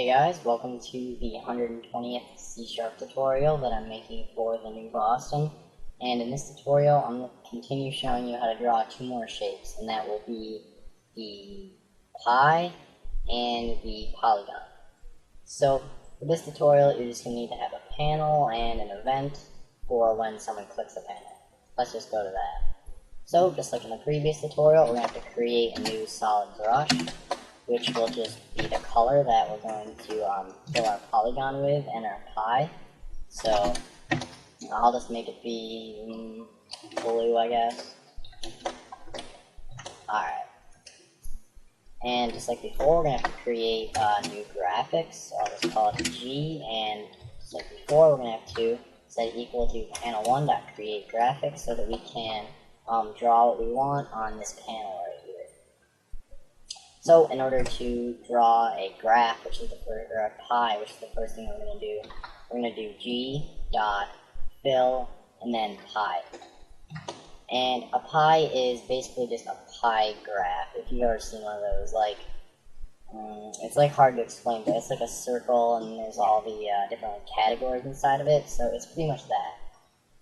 Hey guys, welcome to the 120th C# tutorial that I'm making for the new Boston. And in this tutorial, I'm going to continue showing you how to draw two more shapes, and that will be the pie and the polygon. So for this tutorial, you're just going to need to have a panel and an event for when someone clicks a panel. Let's just go to that. So just like in the previous tutorial, we're going to have to create a new solid brush, which will just be the color that we're going to fill our polygon with and our pie. So I'll just make it be blue, I guess. Alright. And just like before, we're going to have to create new graphics. So I'll just call it G, and just like before, we're going to have to set it equal to panel1.createGraphics so that we can draw what we want on this panel right here. So in order to draw a graph, which is the first, or a pie, which is the first thing we're going to do G dot fill and then pie. And a pie is basically just a pie graph. If you've ever seen one of those, like it's like hard to explain, but it's like a circle and there's all the different categories inside of it. So it's pretty much that.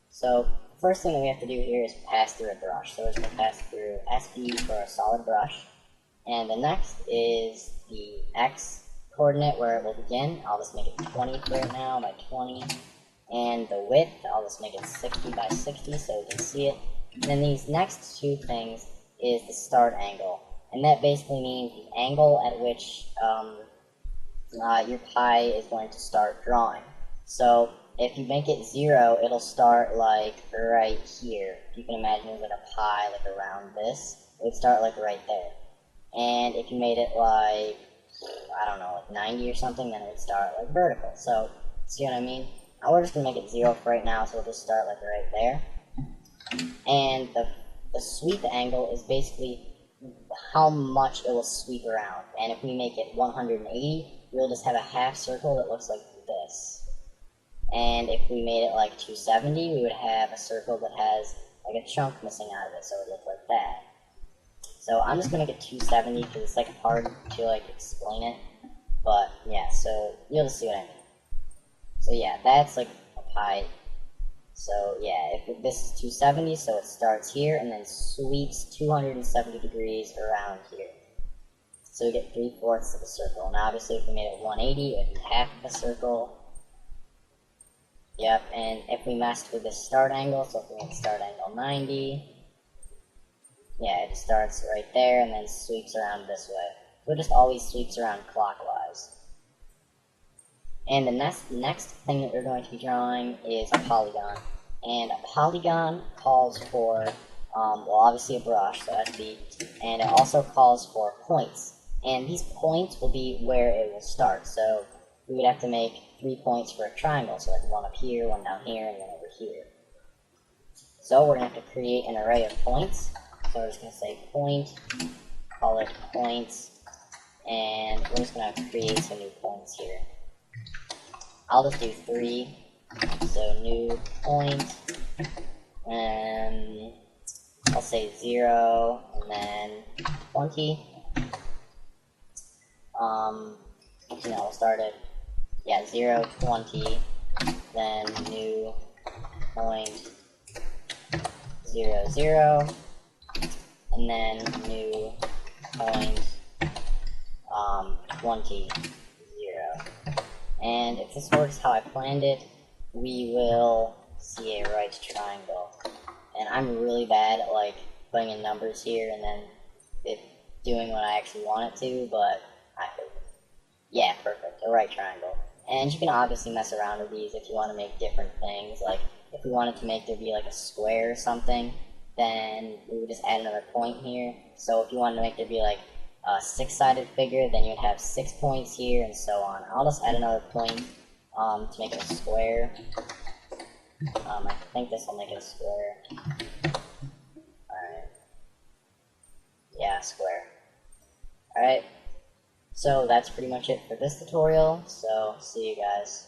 So first thing that we have to do here is pass through a brush. So we're just going to pass through SB for a solid brush. And the next is the X coordinate where it will begin. I'll just make it 20 for it now by 20. And the width, I'll just make it 60 by 60 so you can see it. And then these next two things is the start angle. And that basically means the angle at which your pie is going to start drawing. So if you make it 0, it'll start like right here. If you can imagine it was like a pie like around this, it would start like right there. And if you made it like, I don't know, like 90 or something, then it would start like vertical. So, see what I mean? Now we're just going to make it 0 for right now, so we'll just start like right there. And the sweep angle is basically how much it will sweep around. And if we make it 180, we'll just have a half circle that looks like this. And if we made it like 270, we would have a circle that has like a chunk missing out of it, so it would look like that. So I'm just going to get 270 because it's like hard to like explain it, but yeah, so you'll just see what I mean. So yeah, that's like a pie. So yeah, if this is 270, so it starts here and then sweeps 270 degrees around here. So we get 3/4 of a circle. And obviously if we made it 180, it would be half of a circle. Yep, and if we messed with the start angle, so if we make start angle 90, yeah, it starts right there and then sweeps around this way. So it just always sweeps around clockwise. And the next thing that we're going to be drawing is a polygon. And a polygon calls for, well, obviously a brush, so SB, and it also calls for points. And these points will be where it will start. So we would have to make 3 points for a triangle, so like one up here, one down here, and one over here. So we're going to have to create an array of points. So we're just going to say point, call it points, and we're just going to create some new points here. I'll just do 3, so new point, and I'll say 0, and then 20. We'll start it, 0, 20, then new point, 0, 0. And then new point 20, 0. And if this works how I planned it, we will see a right triangle. And I'm really bad at like putting in numbers here and then it doing what I actually want it to, but yeah, perfect, a right triangle. And you can obviously mess around with these if you want to make different things. Like if we wanted to make there be like a square or something, then we would just add another point here. So if you wanted to make there be like a 6-sided figure, then you'd have 6 points here and so on. I'll just add another point to make it a square. I think this will make it a square. Alright. Yeah, square. Alright. So that's pretty much it for this tutorial, so see you guys.